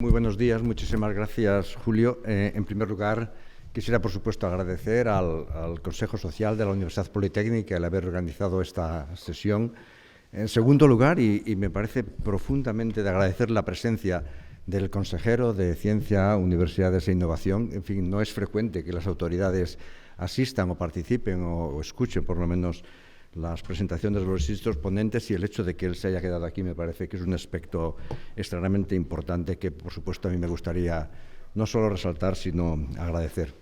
Muy buenos días, muchísimas gracias, Julio. En primer lugar, quisiera, por supuesto, agradecer al Consejo Social de la Universidad Politécnica el haber organizado esta sesión. En segundo lugar, y me parece profundamente de agradecer la presencia del consejero de Ciencia, Universidades e Innovación. En fin, no es frecuente que las autoridades asistan o participen o escuchen, por lo menos, las presentaciones de los distintos ponentes, y el hecho de que él se haya quedado aquí me parece que es un aspecto extremadamente importante que, por supuesto, a mí me gustaría no solo resaltar, sino agradecer.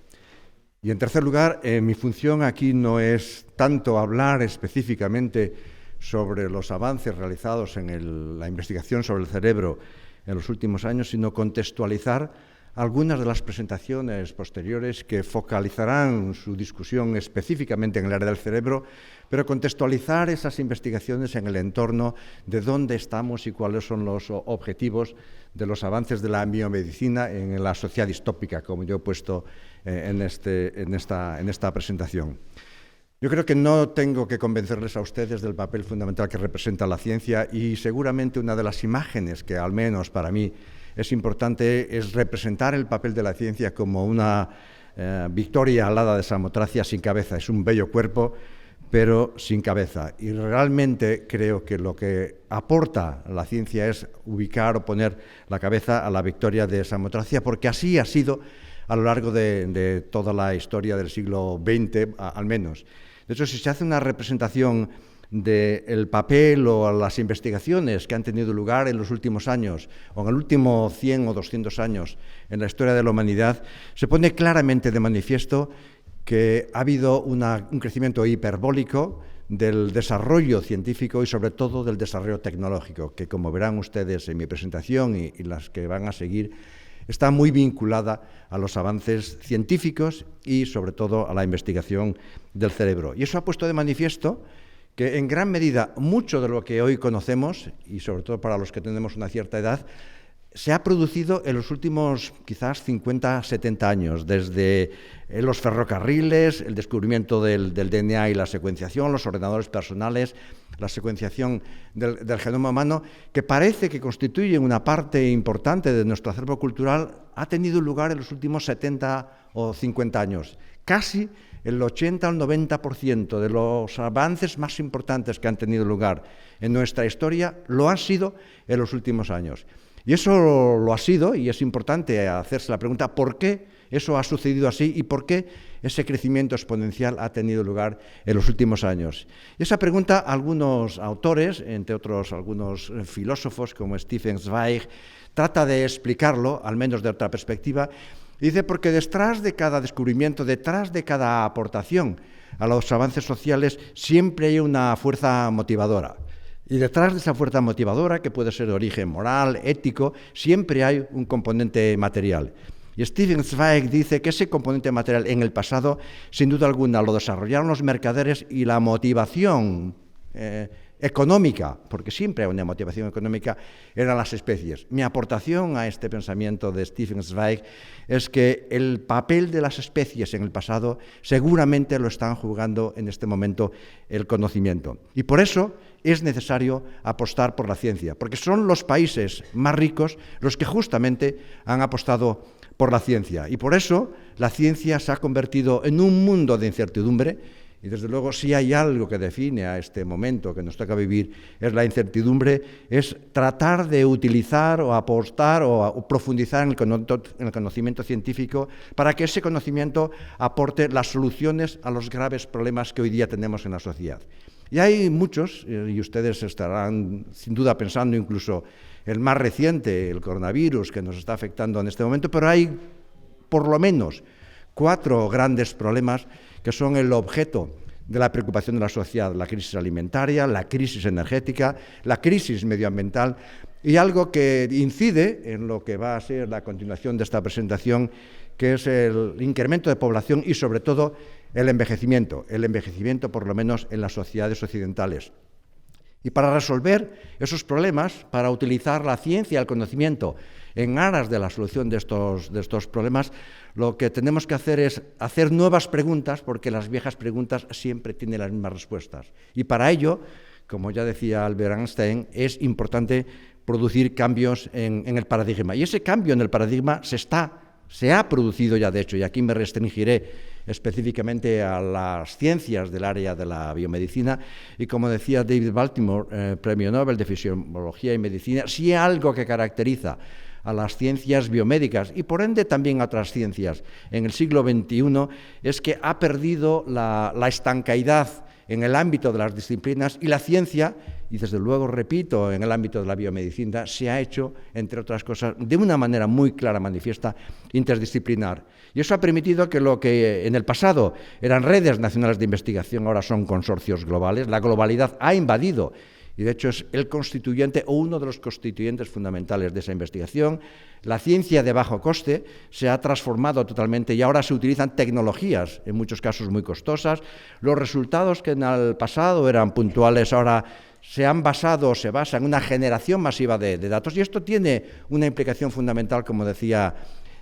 Y, en tercer lugar, mi función aquí no es tanto hablar específicamente sobre los avances realizados en la investigación sobre el cerebro en los últimos años, sino contextualizar algunas de las presentaciones posteriores que focalizarán su discusión específicamente en el área del cerebro, pero contextualizar esas investigaciones en el entorno de dónde estamos y cuáles son los objetivos de los avances de la biomedicina en la sociedad distópica, como yo he puesto en esta presentación. Yo creo que no tengo que convencerles a ustedes del papel fundamental que representa la ciencia, y seguramente una de las imágenes que, al menos para mí, es importante es representar el papel de la ciencia como una victoria alada de Samotracia sin cabeza. Es un bello cuerpo, pero sin cabeza. Y realmente creo que lo que aporta la ciencia es ubicar o poner la cabeza a la victoria de Samotracia, porque así ha sido a lo largo de toda la historia del siglo XX, al menos. De hecho, si se hace una representación del papel o las investigaciones que han tenido lugar en los últimos años, o en el último 100 o 200 años en la historia de la humanidad, se pone claramente de manifiesto que ha habido un crecimiento hiperbólico del desarrollo científico y, sobre todo, del desarrollo tecnológico, que, como verán ustedes en mi presentación y las que van a seguir, está muy vinculada a los avances científicos y, sobre todo, a la investigación del cerebro. Y eso ha puesto de manifiesto que, en gran medida, mucho de lo que hoy conocemos, y sobre todo para los que tenemos una cierta edad, se ha producido en los últimos, quizás, 50, 70 años, desde los ferrocarriles, el descubrimiento del DNA y la secuenciación, los ordenadores personales, la secuenciación del genoma humano, que parece que constituyen una parte importante de nuestro acervo cultural, ha tenido lugar en los últimos 70 o 50 años. Casi el 80 al 90% de los avances más importantes que han tenido lugar en nuestra historia lo han sido en los últimos años. Y eso lo ha sido, y es importante hacerse la pregunta ¿por qué eso ha sucedido así y por qué ese crecimiento exponencial ha tenido lugar en los últimos años? Y esa pregunta, algunos autores, entre otros algunos filósofos como Stefan Zweig, trata de explicarlo, al menos de otra perspectiva. Dice, porque detrás de cada descubrimiento, detrás de cada aportación a los avances sociales, siempre hay una fuerza motivadora. Y detrás de esa fuerza motivadora, que puede ser de origen moral, ético, siempre hay un componente material. Y Stefan Zweig dice que ese componente material en el pasado, sin duda alguna, lo desarrollaron los mercaderes, y la motivación económica, porque siempre hay una motivación económica, eran las especies. Mi aportación a este pensamiento de Stefan Zweig es que el papel de las especies en el pasado seguramente lo están jugando en este momento el conocimiento. Y por eso es necesario apostar por la ciencia, porque son los países más ricos los que justamente han apostado por la ciencia. Y por eso la ciencia se ha convertido en un mundo de incertidumbre. Y, desde luego, si hay algo que define a este momento que nos toca vivir, es la incertidumbre, es tratar de utilizar o apostar o profundizar en el conocimiento científico para que ese conocimiento aporte las soluciones a los graves problemas que hoy día tenemos en la sociedad. Y hay muchos, y ustedes estarán sin duda pensando incluso el más reciente, el coronavirus, que nos está afectando en este momento, pero hay por lo menos 4 grandes problemas que son el objeto de la preocupación de la sociedad: la crisis alimentaria, la crisis energética, la crisis medioambiental, y algo que incide en lo que va a ser la continuación de esta presentación, que es el incremento de población y, sobre todo, el envejecimiento por lo menos en las sociedades occidentales. Y para resolver esos problemas, para utilizar la ciencia y el conocimiento en aras de la solución de estos problemas, lo que tenemos que hacer es hacer nuevas preguntas, porque las viejas preguntas siempre tienen las mismas respuestas. Y para ello, como ya decía Albert Einstein, es importante producir cambios en el paradigma. Y ese cambio en el paradigma se ha producido ya, de hecho, y aquí me restringiré específicamente a las ciencias del área de la biomedicina, y como decía David Baltimore, Premio Nobel de Fisiología y Medicina, si hay algo que caracteriza a las ciencias biomédicas y por ende también a otras ciencias en el siglo XXI es que ha perdido la estancaidad en el ámbito de las disciplinas, y la ciencia, y desde luego, repito, en el ámbito de la biomedicina, se ha hecho, entre otras cosas, de una manera muy clara, manifiesta, interdisciplinar. Y eso ha permitido que lo que en el pasado eran redes nacionales de investigación, ahora son consorcios globales. La globalidad ha invadido, y de hecho es el constituyente o uno de los constituyentes fundamentales de esa investigación. La ciencia de bajo coste se ha transformado totalmente y ahora se utilizan tecnologías, en muchos casos muy costosas. Los resultados que en el pasado eran puntuales ahora se basan en una generación masiva de datos, y esto tiene una implicación fundamental, como decía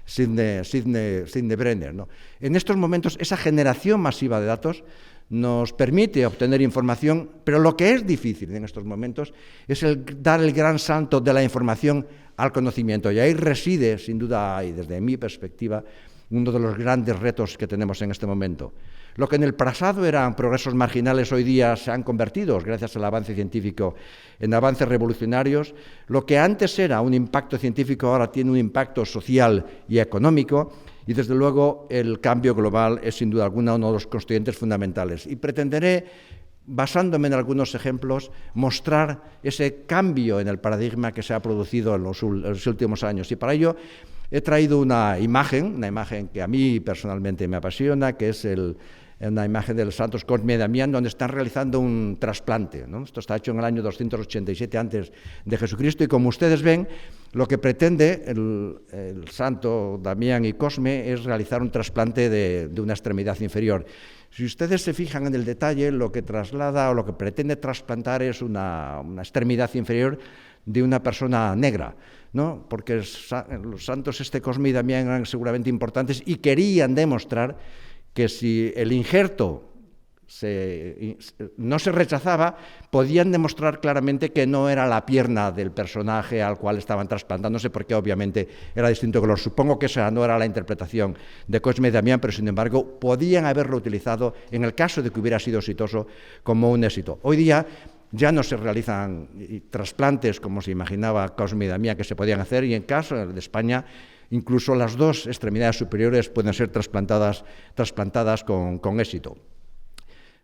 Sidney Brenner, ¿no? En estos momentos, esa generación masiva de datos nos permite obtener información, pero lo que es difícil en estos momentos es dar el gran salto de la información al conocimiento, y ahí reside, sin duda, y desde mi perspectiva, uno de los grandes retos que tenemos en este momento. Lo que en el pasado eran progresos marginales, hoy día se han convertido, gracias al avance científico, en avances revolucionarios. Lo que antes era un impacto científico ahora tiene un impacto social y económico, y desde luego el cambio global es sin duda alguna uno de los constituyentes fundamentales. Y pretenderé, basándome en algunos ejemplos, mostrar ese cambio en el paradigma que se ha producido en los últimos años. Y para ello he traído una imagen que a mí personalmente me apasiona, que es una imagen del Santos Cosme y Damián, donde están realizando un trasplante, ¿no? Esto está hecho en el año 287 antes de Jesucristo, y como ustedes ven, lo que pretende el santo Damián y Cosme es realizar un trasplante de una extremidad inferior. Si ustedes se fijan en el detalle, lo que traslada o lo que pretende trasplantar es una extremidad inferior de una persona negra, ¿no? Porque los santos Cosme y Damián eran seguramente importantes y querían demostrar que si el injerto no se rechazaba, podían demostrar claramente que no era la pierna del personaje al cual estaban trasplantándose, porque obviamente era distinto color. Supongo que esa no era la interpretación de Cosme y Damián, pero sin embargo podían haberlo utilizado, en el caso de que hubiera sido exitoso, como un éxito. Hoy día ya no se realizan trasplantes como se imaginaba Cosme y Damián que se podían hacer, y en caso de España incluso las dos extremidades superiores pueden ser trasplantadas con éxito.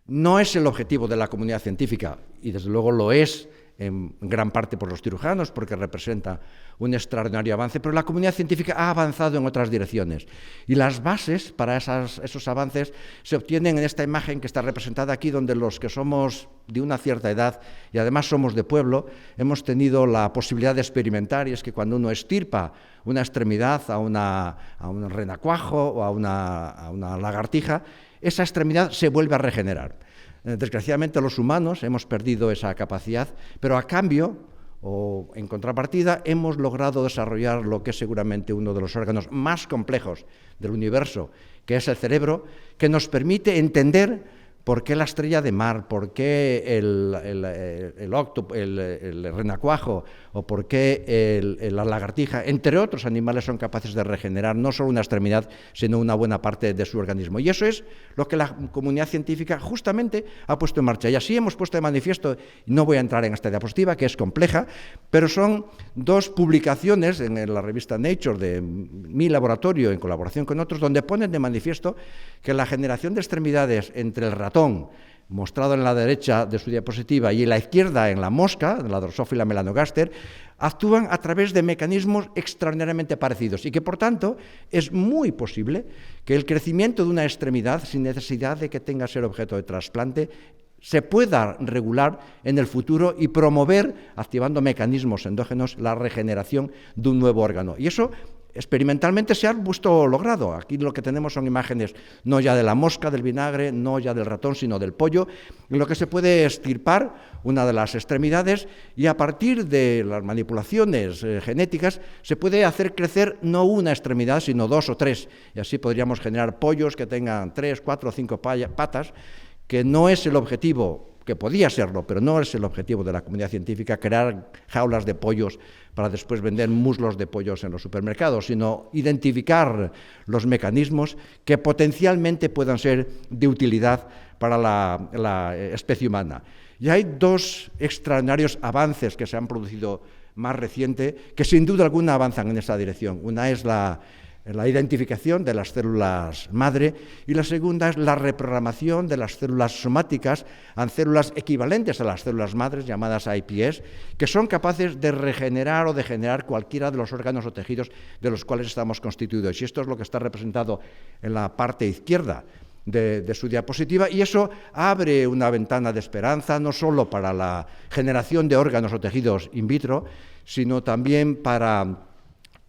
No es el objetivo de la comunidad científica, y desde luego lo es en gran parte por los cirujanos, porque representa un extraordinario avance, pero la comunidad científica ha avanzado en otras direcciones, y las bases para esos avances se obtienen en esta imagen que está representada aquí, donde los que somos de una cierta edad y además somos de pueblo, hemos tenido la posibilidad de experimentar, y es que cuando uno estirpa una extremidad a un renacuajo o a una lagartija, esa extremidad se vuelve a regenerar. Desgraciadamente los humanos hemos perdido esa capacidad, pero a cambio, o en contrapartida, hemos logrado desarrollar lo que es seguramente uno de los órganos más complejos del universo, que es el cerebro, que nos permite entender por qué la estrella de mar, por qué el renacuajo o por qué la lagartija, entre otros animales, son capaces de regenerar no solo una extremidad, sino una buena parte de su organismo. Y eso es lo que la comunidad científica justamente ha puesto en marcha. Y así hemos puesto de manifiesto, y no voy a entrar en esta diapositiva, que es compleja, pero son dos publicaciones en la revista Nature de mi laboratorio, en colaboración con otros, donde ponen de manifiesto que la generación de extremidades entre el ratón, mostrado en la derecha de su diapositiva, y en la izquierda en la mosca, en la Drosophila melanogaster, actúan a través de mecanismos extraordinariamente parecidos, y que, por tanto, es muy posible que el crecimiento de una extremidad, sin necesidad de que tenga que ser objeto de trasplante, se pueda regular en el futuro y promover, activando mecanismos endógenos, la regeneración de un nuevo órgano. Y eso experimentalmente se ha visto logrado. Aquí lo que tenemos son imágenes no ya de la mosca, del vinagre, no ya del ratón, sino del pollo, en lo que se puede extirpar una de las extremidades, y a partir de las manipulaciones genéticas se puede hacer crecer no una extremidad, sino dos o tres, y así podríamos generar pollos que tengan 3, 4 o 5 patas, que no es el objetivo que podía serlo, pero no es el objetivo de la comunidad científica, crear jaulas de pollos para después vender muslos de pollos en los supermercados, sino identificar los mecanismos que potencialmente puedan ser de utilidad para la especie humana. Y hay dos extraordinarios avances que se han producido más reciente, que sin duda alguna avanzan en esa dirección. Una es la identificación de las células madre y la segunda es la reprogramación de las células somáticas en células equivalentes a las células madres, llamadas iPS, que son capaces de regenerar o de generar cualquiera de los órganos o tejidos de los cuales estamos constituidos. Y esto es lo que está representado en la parte izquierda de su diapositiva, y eso abre una ventana de esperanza no solo para la generación de órganos o tejidos in vitro, sino también para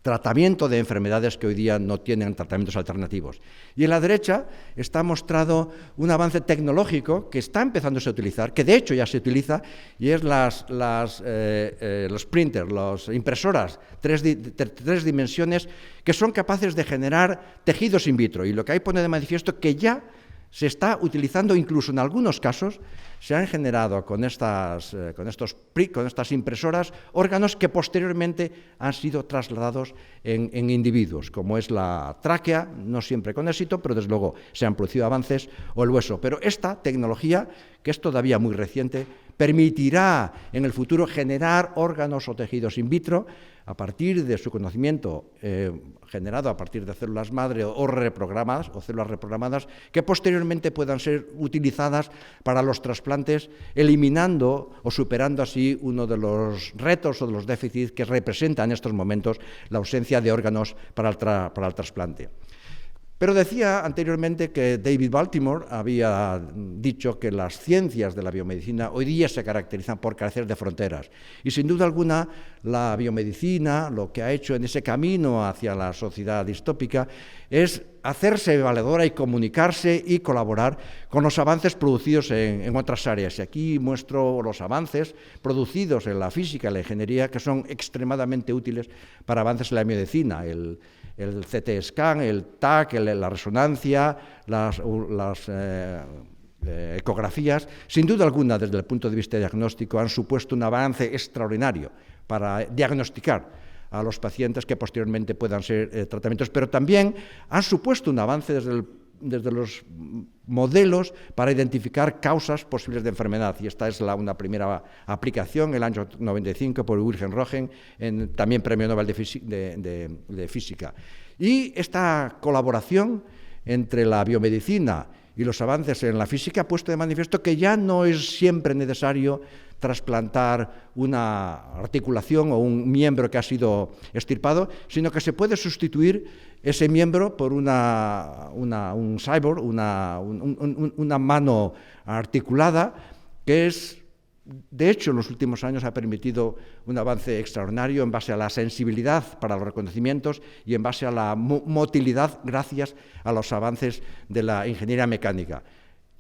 tratamiento de enfermedades que hoy día no tienen tratamientos alternativos. Y en la derecha está mostrado un avance tecnológico que está empezándose a utilizar, que de hecho ya se utiliza, y es los printers, las impresoras tres dimensiones, que son capaces de generar tejidos in vitro. Y lo que ahí pone de manifiesto que ya se está utilizando, incluso en algunos casos, se han generado con estas impresoras órganos que posteriormente han sido trasladados en individuos, como es la tráquea, no siempre con éxito, pero desde luego se han producido avances, o el hueso. Pero esta tecnología, que es todavía muy reciente, permitirá en el futuro generar órganos o tejidos in vitro a partir de su conocimiento generado a partir de células madre o reprogramadas o células reprogramadas, que posteriormente puedan ser utilizadas para los trasplantes, eliminando o superando así uno de los retos o de los déficits que representa en estos momentos la ausencia de órganos para el trasplante. Pero decía anteriormente que David Baltimore había dicho que las ciencias de la biomedicina hoy día se caracterizan por carecer de fronteras. Y sin duda alguna, la biomedicina, lo que ha hecho en ese camino hacia la sociedad distópica, es hacerse valedora y comunicarse y colaborar con los avances producidos en otras áreas. Y aquí muestro los avances producidos en la física y la ingeniería, que son extremadamente útiles para avances en la biomedicina. El CT scan, el TAC, la resonancia, las ecografías, sin duda alguna, desde el punto de vista diagnóstico, han supuesto un avance extraordinario para diagnosticar a los pacientes que posteriormente puedan ser tratamientos, pero también han supuesto un avance desde los modelos para identificar causas posibles de enfermedad, y esta es una primera aplicación en el año 95 por Wilhelm Röntgen, también Premio Nobel de Física. Y esta colaboración entre la biomedicina y los avances en la física ha puesto de manifiesto que ya no es siempre necesario trasplantar una articulación o un miembro que ha sido extirpado, sino que se puede sustituir ese miembro por un cyborg, una mano articulada, que es, de hecho, en los últimos años ha permitido un avance extraordinario en base a la sensibilidad para los reconocimientos y en base a la motilidad gracias a los avances de la ingeniería mecánica.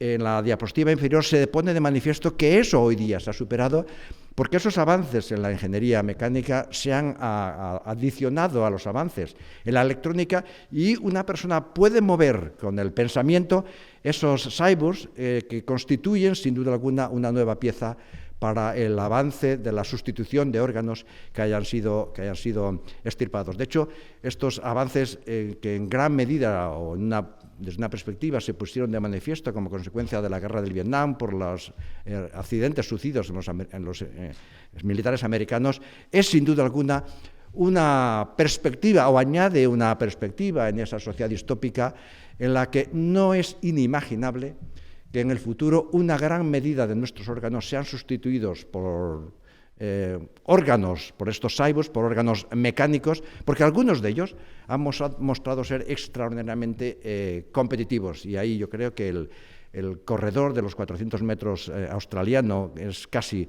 En la diapositiva inferior se pone de manifiesto que eso hoy día se ha superado porque esos avances en la ingeniería mecánica se han adicionado a los avances en la electrónica, y una persona puede mover con el pensamiento esos cyborgs que constituyen sin duda alguna una nueva pieza para el avance de la sustitución de órganos que hayan sido extirpados. De hecho, estos avances que en gran medida o desde una perspectiva se pusieron de manifiesto como consecuencia de la guerra del Vietnam por los accidentes sucedidos en los militares americanos, es sin duda alguna una perspectiva, o añade una perspectiva en esa sociedad distópica en la que no es inimaginable que en el futuro una gran medida de nuestros órganos sean sustituidos por órganos, por estos cyborgs, por órganos mecánicos, porque algunos de ellos han mostrado ser extraordinariamente competitivos. Y ahí yo creo que el corredor de los 400 metros australiano es casi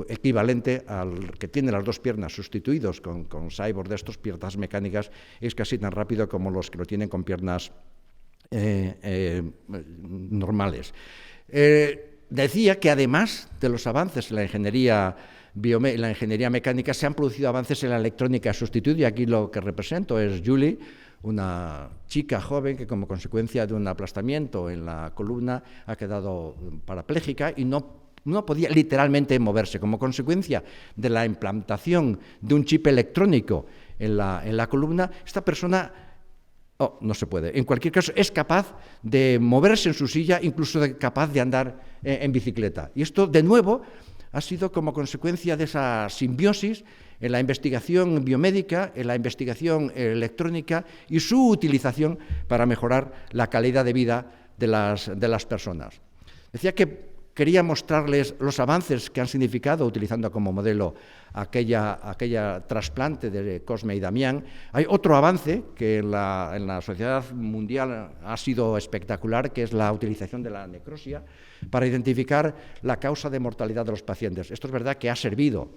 equivalente al que tiene las dos piernas sustituidos con cyborgs de estos, piernas mecánicas, es casi tan rápido como los que lo tienen con piernas normales. Decía que además de los avances en la ingeniería mecánica se han producido avances en la electrónica sustituida, y aquí lo que represento es Julie, una chica joven que como consecuencia de un aplastamiento en la columna ha quedado parapléjica y no no podía literalmente moverse. Como consecuencia de la implantación de un chip electrónico en la columna, esta persona no se puede. En cualquier caso, es capaz de moverse en su silla, incluso capaz de andar en bicicleta. Y esto, de nuevo, ha sido como consecuencia de esa simbiosis en la investigación biomédica, en la investigación electrónica y su utilización para mejorar la calidad de vida de las personas. Decía que quería mostrarles los avances que han significado, utilizando como modelo aquella trasplante de Cosme y Damián. Hay otro avance que en la sociedad mundial ha sido espectacular, que es la utilización de la necrosia para identificar la causa de mortalidad de los pacientes. Esto es verdad que ha servido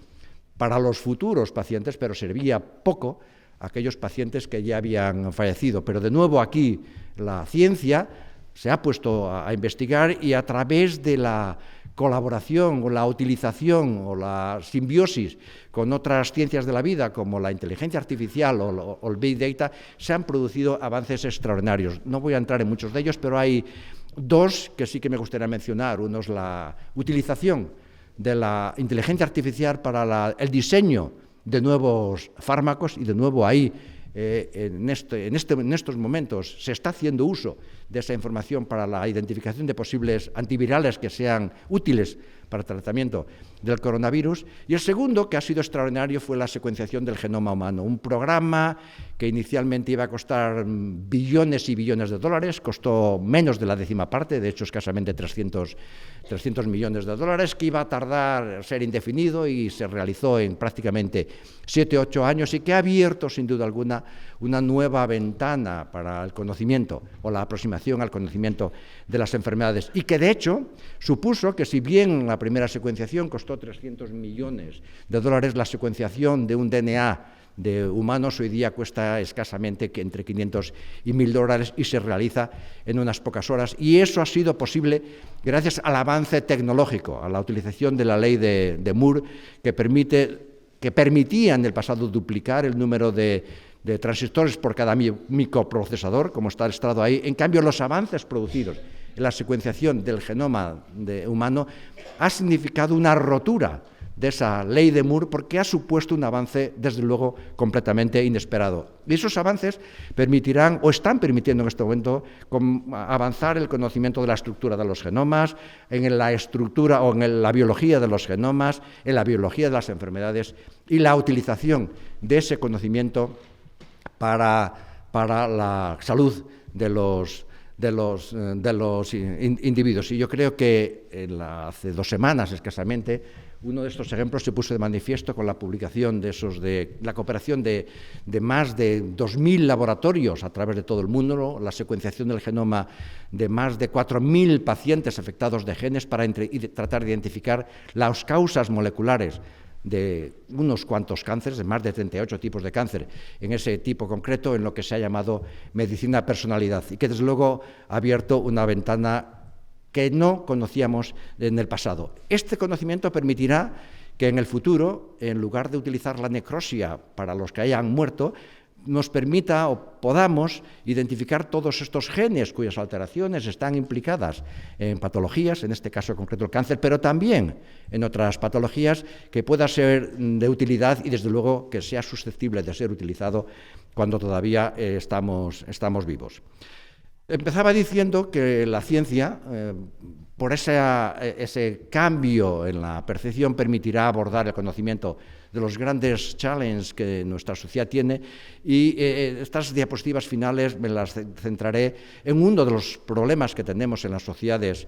para los futuros pacientes, pero servía poco a aquellos pacientes que ya habían fallecido. Pero de nuevo aquí la ciencia se ha puesto a investigar y a través de la colaboración o la utilización o la simbiosis con otras ciencias de la vida como la inteligencia artificial o el Big Data se han producido avances extraordinarios. No voy a entrar en muchos de ellos, pero hay dos que sí que me gustaría mencionar. Uno es la utilización de la inteligencia artificial para el diseño de nuevos fármacos y de nuevo ahí en estos momentos se está haciendo uso de esa información para la identificación de posibles antivirales que sean útiles para el tratamiento del coronavirus. Y el segundo, que ha sido extraordinario, fue la secuenciación del genoma humano, un programa que inicialmente iba a costar billones y billones de dólares, costó menos de la décima parte, de hecho escasamente 300 millones de dólares, que iba a tardar ser indefinido y se realizó en prácticamente 7 u 8 años y que ha abierto sin duda alguna una nueva ventana para el conocimiento o la aproximación al conocimiento de las enfermedades y que de hecho supuso que si bien la primera secuenciación costó 300 millones de dólares, la secuenciación de un DNA de humanos hoy día cuesta escasamente entre 500 y 1.000 dólares y se realiza en unas pocas horas. Y eso ha sido posible gracias al avance tecnológico, a la utilización de la ley de Moore que permitía en el pasado duplicar el número de transistores por cada microprocesador, como está ilustrado ahí. En cambio, los avances producidos en la secuenciación del genoma humano ha significado una rotura de esa ley de Moore porque ha supuesto un avance, desde luego, completamente inesperado. Y esos avances permitirán, o están permitiendo en este momento, avanzar el conocimiento de la estructura de los genomas, en la estructura o en la biología de los genomas, en la biología de las enfermedades y la utilización de ese conocimiento para la salud de los individuos. Y yo creo que hace 2 semanas escasamente uno de estos ejemplos se puso de manifiesto con la publicación de la cooperación de más de 2.000 laboratorios a través de todo el mundo, la secuenciación del genoma de más de 4.000 pacientes afectados de genes para tratar de identificar las causas moleculares de unos cuantos cánceres, de más de 38 tipos de cáncer, en ese tipo concreto, en lo que se ha llamado medicina personalidad, y que desde luego ha abierto una ventana que no conocíamos en el pasado. Este conocimiento permitirá que en el futuro, en lugar de utilizar la necrosia para los que hayan muerto, nos permita o podamos identificar todos estos genes cuyas alteraciones están implicadas en patologías, en este caso concreto el cáncer, pero también en otras patologías que pueda ser de utilidad y desde luego que sea susceptible de ser utilizado cuando todavía estamos vivos. Empezaba diciendo que la ciencia, por ese cambio en la percepción, permitirá abordar el conocimiento de los grandes challenges que nuestra sociedad tiene y estas diapositivas finales me las centraré en uno de los problemas que tenemos en las sociedades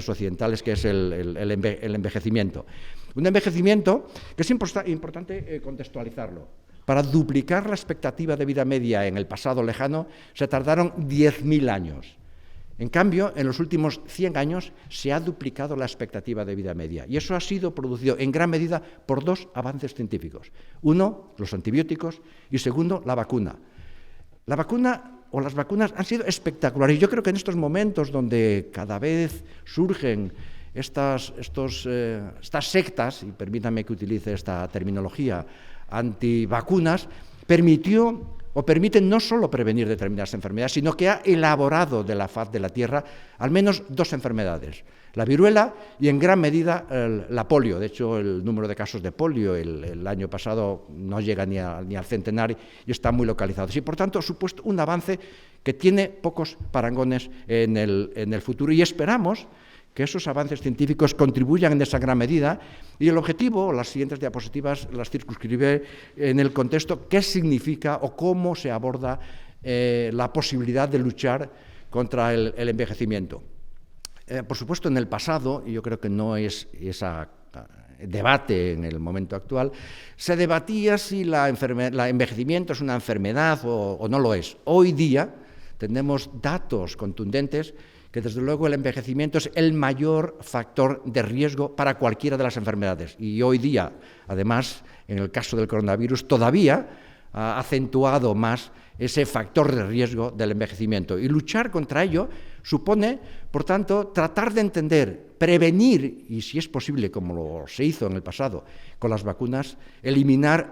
occidentales, que es el envejecimiento. Un envejecimiento que es importante contextualizarlo. Para duplicar la expectativa de vida media en el pasado lejano se tardaron 10.000 años. En cambio, en los últimos 100 años se ha duplicado la expectativa de vida media y eso ha sido producido en gran medida por 2 avances científicos. Uno, los antibióticos y segundo, la vacuna. La vacuna o las vacunas han sido espectaculares. Yo creo que en estos momentos donde cada vez surgen estas sectas, y permítanme que utilice esta terminología, antivacunas, permitió o permite no solo prevenir determinadas enfermedades, sino que ha elaborado de la faz de la Tierra al menos 2 enfermedades, la viruela y en gran medida la polio. De hecho, el número de casos de polio el año pasado no llega ni al centenar y está muy localizado. Y por tanto ha supuesto un avance que tiene pocos parangones en el futuro, y esperamos que esos avances científicos contribuyan en esa gran medida, y el objetivo, las siguientes diapositivas las circunscribe en el contexto qué significa o cómo se aborda la posibilidad de luchar contra el envejecimiento. Por supuesto, en el pasado, y yo creo que no es ese debate en el momento actual, se debatía si el envejecimiento es una enfermedad o no lo es. Hoy día tenemos datos contundentes que desde luego el envejecimiento es el mayor factor de riesgo para cualquiera de las enfermedades. Y hoy día, además, en el caso del coronavirus, todavía ha acentuado más ese factor de riesgo del envejecimiento. Y luchar contra ello supone, por tanto, tratar de entender, prevenir, y si es posible, como se hizo en el pasado con las vacunas, eliminar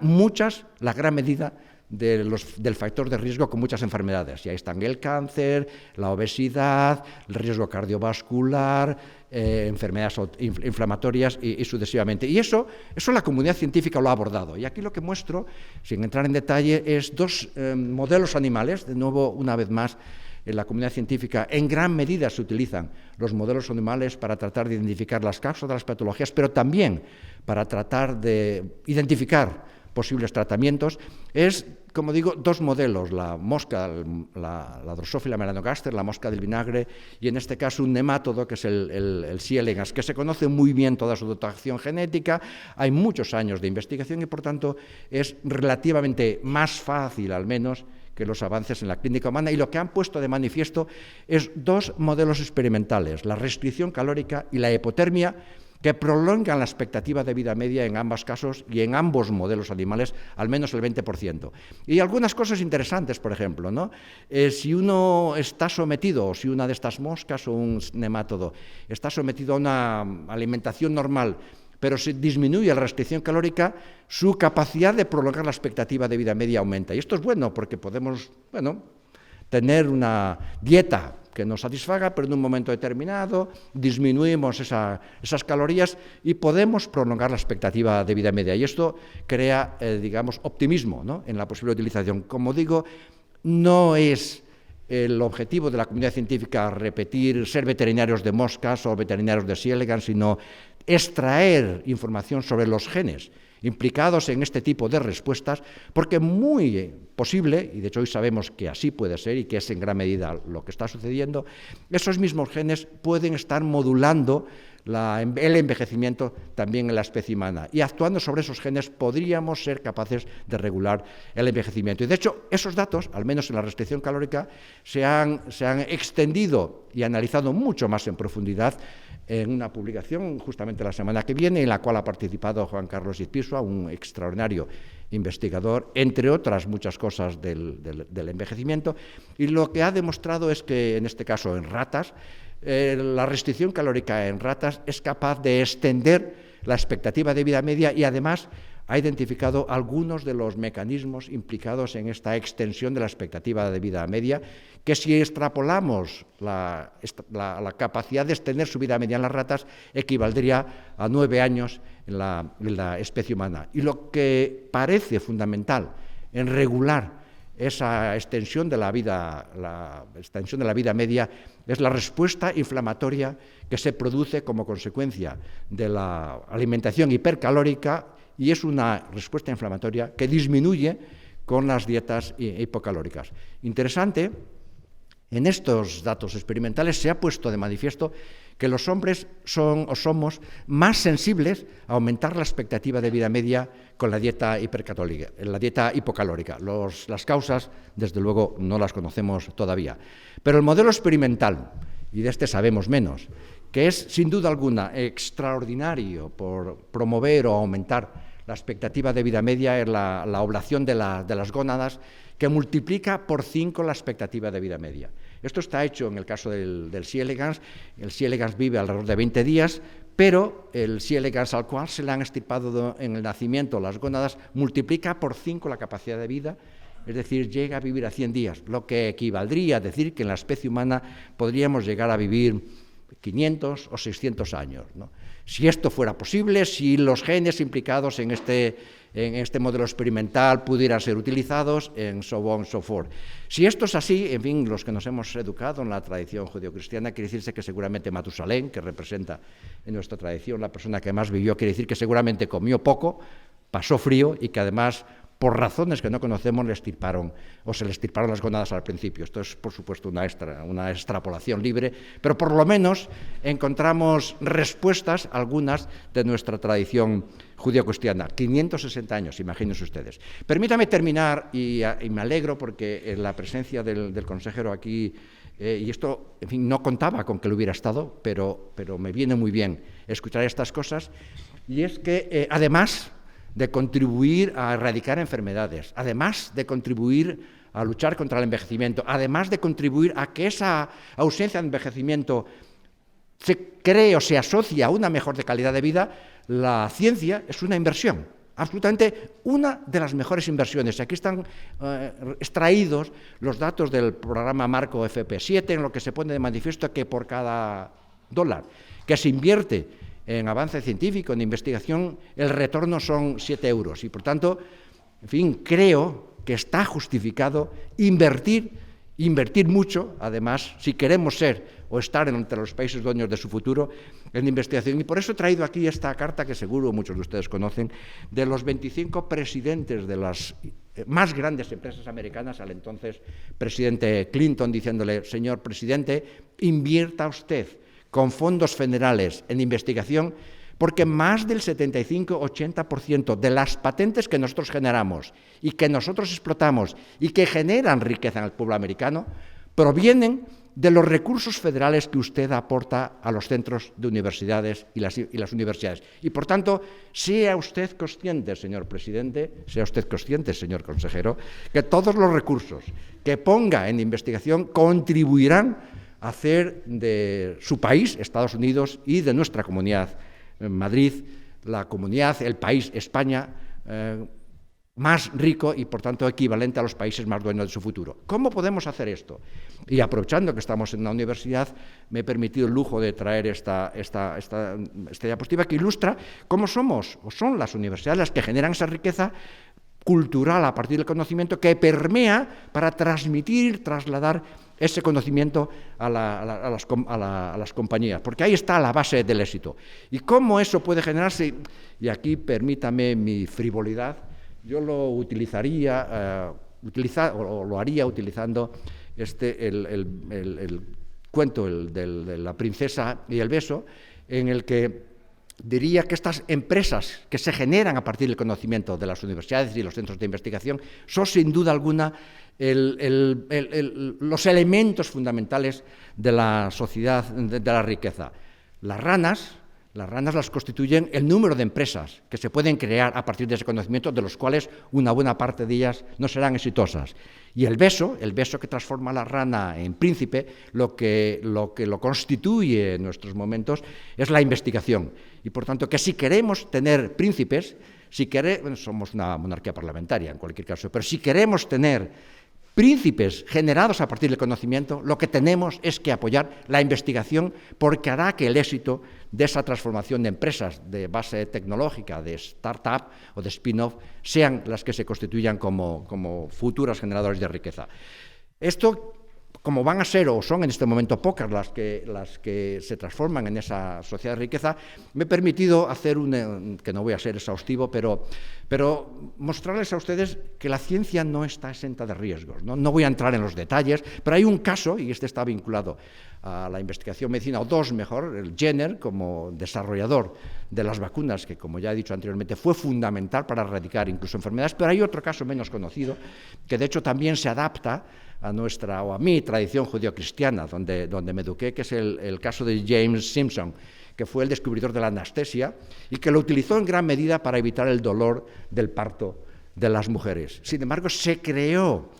la gran medida del factor de riesgo con muchas enfermedades. Y ahí están el cáncer, la obesidad, el riesgo cardiovascular, enfermedades inflamatorias y sucesivamente. Y eso la comunidad científica lo ha abordado. Y aquí lo que muestro, sin entrar en detalle, es 2 modelos animales. De nuevo, una vez más, en la comunidad científica en gran medida se utilizan los modelos animales para tratar de identificar las causas de las patologías, pero también para tratar de identificar posibles tratamientos. Es, como digo, 2 modelos, la mosca, la Drosophila melanogaster, la mosca del vinagre, y en este caso un nemátodo que es el C. elegans, que se conoce muy bien toda su dotación genética, hay muchos años de investigación y por tanto es relativamente más fácil, al menos, que los avances en la clínica humana, y lo que han puesto de manifiesto es 2 modelos experimentales, la restricción calórica y la hipotermia, que prolongan la expectativa de vida media en ambos casos y en ambos modelos animales al menos el 20%. Y algunas cosas interesantes, por ejemplo, ¿no? Si uno está sometido, o si una de estas moscas o un nemátodo está sometido a una alimentación normal, pero se disminuye la restricción calórica, su capacidad de prolongar la expectativa de vida media aumenta. Y esto es bueno porque podemos, tener una dieta que nos satisfaga, pero en un momento determinado disminuimos esas calorías y podemos prolongar la expectativa de vida media. Y esto crea, optimismo, ¿no?, en la posible utilización. Como digo, no es el objetivo de la comunidad científica repetir, ser veterinarios de moscas o veterinarios de C. elegans, sino extraer información sobre los genes implicados en este tipo de respuestas, porque muy posible, y de hecho hoy sabemos que así puede ser y que es en gran medida lo que está sucediendo, esos mismos genes pueden estar modulando el envejecimiento también en la especie humana, y actuando sobre esos genes podríamos ser capaces de regular el envejecimiento. Y de hecho esos datos, al menos en la restricción calórica, se han extendido y analizado mucho más en profundidad en una publicación justamente la semana que viene, en la cual ha participado Juan Carlos Izpisua, un extraordinario investigador, entre otras muchas cosas del envejecimiento, y lo que ha demostrado es que, en este caso en ratas, la restricción calórica en ratas es capaz de extender la expectativa de vida media, y además ha identificado algunos de los mecanismos implicados en esta extensión de la expectativa de vida media, que si extrapolamos la capacidad de extender su vida media en las ratas, equivaldría a 9 años en la especie humana. Y lo que parece fundamental en regular esa extensión de la vida media es la respuesta inflamatoria que se produce como consecuencia de la alimentación hipercalórica, y es una respuesta inflamatoria que disminuye con las dietas hipocalóricas. Interesante, en estos datos experimentales se ha puesto de manifiesto que los hombres somos más sensibles a aumentar la expectativa de vida media con la dieta hipocalórica. Las causas, desde luego, no las conocemos todavía. Pero el modelo experimental, y de este sabemos menos, que es sin duda alguna extraordinario por promover o aumentar la expectativa de vida media, es la ovulación de las gónadas, que multiplica por 5 la expectativa de vida media. Esto está hecho en el caso del C. elegans. El C. elegans vive alrededor de 20 días, pero el C. elegans al cual se le han extirpado en el nacimiento las gónadas multiplica por 5 la capacidad de vida, es decir, llega a vivir a 100 días, lo que equivaldría a decir que en la especie humana podríamos llegar a vivir 500 o 600 años, ¿no? Si esto fuera posible, si los genes implicados en este modelo experimental pudieran ser utilizados, en so on, so forth. Si esto es así, en fin, los que nos hemos educado en la tradición judeocristiana, quiere decirse que seguramente Matusalén, que representa en nuestra tradición la persona que más vivió, quiere decir que seguramente comió poco, pasó frío y que además, por razones que no conocemos, se le extirparon las gónadas al principio. Esto es, por supuesto, una extrapolación libre, pero por lo menos encontramos respuestas, algunas, de nuestra tradición judío-cristiana. 560 años, imagínense ustedes. Permítame terminar, y me alegro porque en la presencia del consejero aquí, y esto, en fin, no contaba con que lo hubiera estado, pero me viene muy bien escuchar estas cosas, y es que, además de contribuir a erradicar enfermedades, además de contribuir a luchar contra el envejecimiento, además de contribuir a que esa ausencia de envejecimiento se cree o se asocie a una mejor calidad de vida, la ciencia es una inversión, absolutamente una de las mejores inversiones. Aquí están extraídos los datos del programa Marco FP7, en lo que se pone de manifiesto que por cada dólar que se invierte en avance científico, en investigación, el retorno son 7 euros. Y, por tanto, en fin, creo que está justificado invertir mucho, además, si queremos ser o estar entre los países dueños de su futuro, en investigación. Y por eso he traído aquí esta carta, que seguro muchos de ustedes conocen, de los 25 presidentes de las más grandes empresas americanas, al entonces presidente Clinton, diciéndole: señor presidente, invierta usted con fondos federales en investigación, porque más del 75-80% de las patentes que nosotros generamos y que nosotros explotamos y que generan riqueza en el pueblo americano provienen de los recursos federales que usted aporta a los centros de universidades y las universidades. Y, por tanto, sea usted consciente, señor presidente, sea usted consciente, señor consejero, que todos los recursos que ponga en investigación contribuirán hacer de su país, Estados Unidos, y de nuestra comunidad, Madrid, la comunidad, el país, España, más rico y, por tanto, equivalente a los países más dueños de su futuro. ¿Cómo podemos hacer esto? Y aprovechando que estamos en una universidad, me he permitido el lujo de traer esta diapositiva que ilustra cómo somos o son las universidades las que generan esa riqueza cultural a partir del conocimiento que permea para transmitir, trasladar ese conocimiento a las compañías, porque ahí está la base del éxito. ¿Y cómo eso puede generarse? Y aquí permítame mi frivolidad, yo lo utilizaría, o lo haría utilizando el cuento de la princesa y el beso, en el que diría que estas empresas que se generan a partir del conocimiento de las universidades y los centros de investigación son, sin duda alguna, los elementos fundamentales de la sociedad, de la riqueza. Las ranas las constituyen el número de empresas que se pueden crear a partir de ese conocimiento, de los cuales una buena parte de ellas no serán exitosas. Y el beso que transforma a la rana en príncipe, lo que lo constituye en nuestros momentos es la investigación. Y, por tanto, que si queremos tener príncipes, somos una monarquía parlamentaria en cualquier caso, pero si queremos tener príncipes generados a partir del conocimiento, lo que tenemos es que apoyar la investigación, porque hará que el éxito de esa transformación de empresas de base tecnológica, de startup o de spin-off, sean las que se constituyan como futuras generadoras de riqueza. Esto, como van a ser o son en este momento pocas las que se transforman en esa sociedad de riqueza, me he permitido hacer que no voy a ser exhaustivo, pero mostrarles a ustedes que la ciencia no está exenta de riesgos. No voy a entrar en los detalles, pero hay un caso, y este está vinculado a la investigación medicina, o dos mejor, el Jenner, como desarrollador de las vacunas, que, como ya he dicho anteriormente, fue fundamental para erradicar incluso enfermedades, pero hay otro caso menos conocido, que de hecho también se adapta a mi tradición judío-cristiana, donde me eduqué, que es el caso de James Simpson, que fue el descubridor de la anestesia y que lo utilizó en gran medida para evitar el dolor del parto de las mujeres. Sin embargo, se creó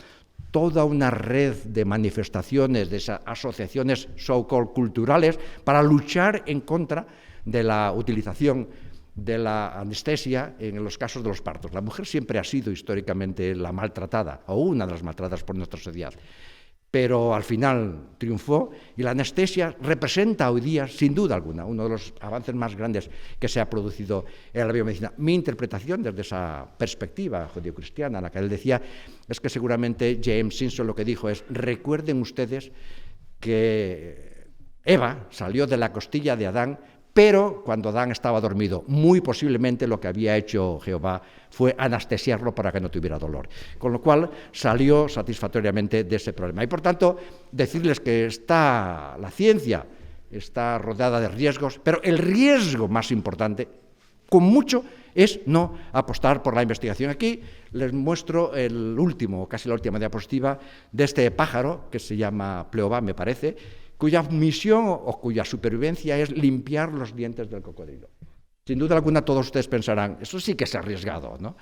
toda una red de manifestaciones, de esas asociaciones so-called culturales, para luchar en contra de la utilización de la anestesia en los casos de los partos. La mujer siempre ha sido históricamente la maltratada, o una de las maltratadas por nuestra sociedad, pero al final triunfó y la anestesia representa hoy día, sin duda alguna, uno de los avances más grandes que se ha producido en la biomedicina. Mi interpretación desde esa perspectiva judeocristiana, en la que él decía, es que seguramente James Simpson lo que dijo es: recuerden ustedes que Eva salió de la costilla de Adán, pero cuando Adán estaba dormido. Muy posiblemente lo que había hecho Jehová fue anestesiarlo para que no tuviera dolor. Con lo cual salió satisfactoriamente de ese problema. Y por tanto, decirles que la ciencia está rodeada de riesgos, pero el riesgo más importante, con mucho, es no apostar por la investigación. Aquí les muestro casi la última diapositiva de este pájaro, que se llama Pleobá, me parece, cuya misión o cuya supervivencia es limpiar los dientes del cocodrilo. Sin duda alguna todos ustedes pensarán, eso sí que es arriesgado, ¿no?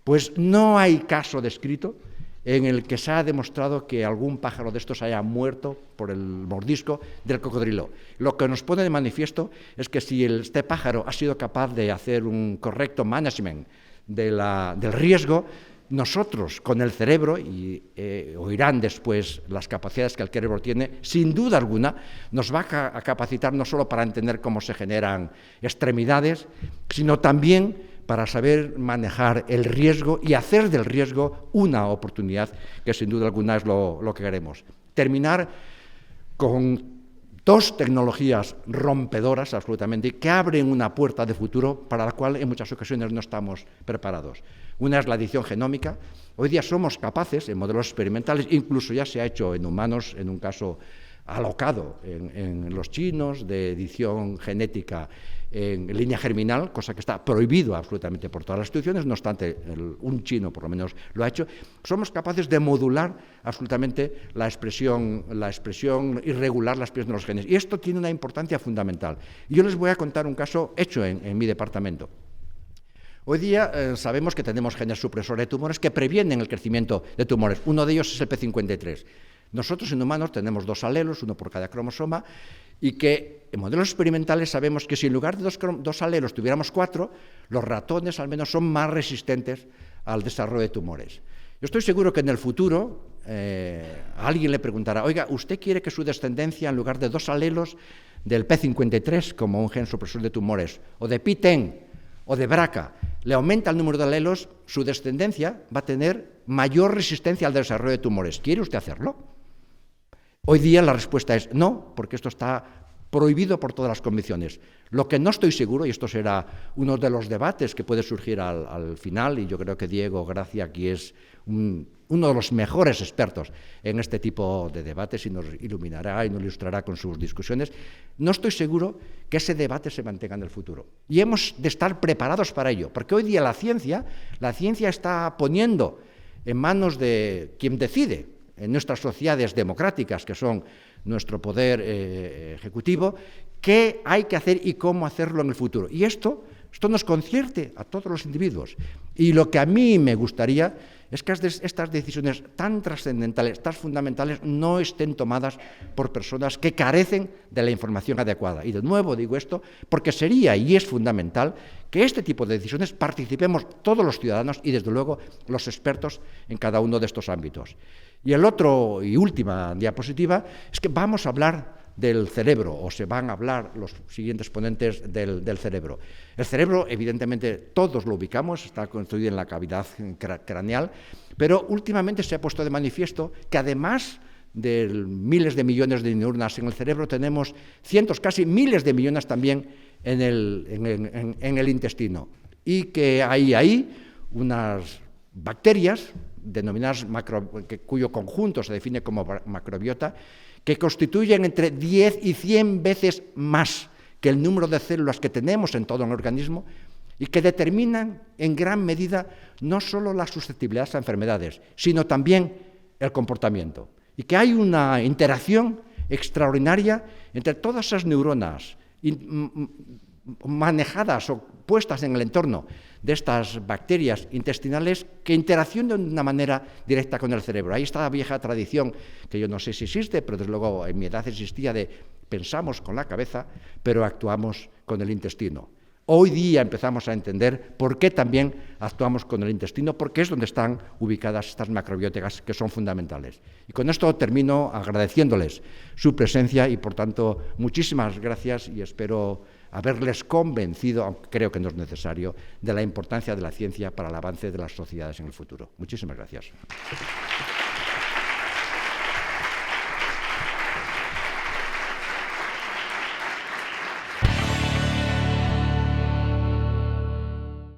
Pues no hay caso descrito en el que se ha demostrado que algún pájaro de estos haya muerto por el mordisco del cocodrilo. Lo que nos pone de manifiesto es que si este pájaro ha sido capaz de hacer un correcto management del riesgo, nosotros con el cerebro, y oirán después las capacidades que el cerebro tiene, sin duda alguna nos va a capacitar no solo para entender cómo se generan extremidades, sino también para saber manejar el riesgo y hacer del riesgo una oportunidad, que sin duda alguna es lo que queremos. Terminar con dos tecnologías rompedoras absolutamente, que abren una puerta de futuro para la cual en muchas ocasiones no estamos preparados. Una es la edición genómica. Hoy día somos capaces, en modelos experimentales, incluso ya se ha hecho en humanos, en un caso alocado en los chinos, de edición genética en línea germinal, cosa que está prohibido absolutamente por todas las instituciones, no obstante, un chino por lo menos lo ha hecho. Somos capaces de modular absolutamente la expresión irregular, la expresión de los genes. Y esto tiene una importancia fundamental. Y yo les voy a contar un caso hecho en mi departamento. Hoy día sabemos que tenemos genes supresores de tumores que previenen el crecimiento de tumores. Uno de ellos es el P53. Nosotros en humanos tenemos 2 alelos, uno por cada cromosoma, y que en modelos experimentales sabemos que si en lugar de 2 alelos tuviéramos 4, los ratones al menos son más resistentes al desarrollo de tumores. Yo estoy seguro que en el futuro a alguien le preguntará: oiga, ¿usted quiere que su descendencia, en lugar de 2 alelos del P53, como un gen supresor de tumores, o de PTEN, o de BRCA, le aumenta el número de alelos, su descendencia va a tener mayor resistencia al desarrollo de tumores? ¿Quiere usted hacerlo? Hoy día la respuesta es no, porque esto está prohibido por todas las convenciones. Lo que no estoy seguro, y esto será uno de los debates que puede surgir al final, y yo creo que Diego Gracia aquí es uno de los mejores expertos en este tipo de debates y nos iluminará y nos ilustrará con sus discusiones, no estoy seguro que ese debate se mantenga en el futuro. Y hemos de estar preparados para ello, porque hoy día la ciencia está poniendo en manos de quien decide, en nuestras sociedades democráticas, que son nuestro poder ejecutivo, qué hay que hacer y cómo hacerlo en el futuro. Y esto nos concierne a todos los individuos. Y lo que a mí me gustaría es que estas decisiones tan trascendentales, tan fundamentales, no estén tomadas por personas que carecen de la información adecuada. Y de nuevo digo esto porque sería y es fundamental que este tipo de decisiones participemos todos los ciudadanos y, desde luego, los expertos en cada uno de estos ámbitos. Y el otro y última diapositiva es que vamos a hablar del cerebro, o se van a hablar los siguientes ponentes del cerebro. El cerebro, evidentemente, todos lo ubicamos, está construido en la cavidad craneal, pero últimamente se ha puesto de manifiesto que además de miles de millones de neuronas en el cerebro, tenemos cientos, casi miles de millones también en el intestino, y que hay ahí unas bacterias denominadas cuyo conjunto se define como macrobiota, que constituyen entre 10 y 100 veces más que el número de células que tenemos en todo el organismo y que determinan en gran medida no solo la susceptibilidad a enfermedades, sino también el comportamiento. Y que hay una interacción extraordinaria entre todas esas neuronas manejadas o puestas en el entorno de estas bacterias intestinales que interaccionan de una manera directa con el cerebro. Ahí está la vieja tradición, que yo no sé si existe, pero desde luego en mi edad existía, de pensamos con la cabeza, pero actuamos con el intestino. Hoy día empezamos a entender por qué también actuamos con el intestino, porque es donde están ubicadas estas macrobióticas que son fundamentales. Y con esto termino agradeciéndoles su presencia y, por tanto, muchísimas gracias y espero haberles convencido, aunque creo que no es necesario, de la importancia de la ciencia para el avance de las sociedades en el futuro. Muchísimas gracias.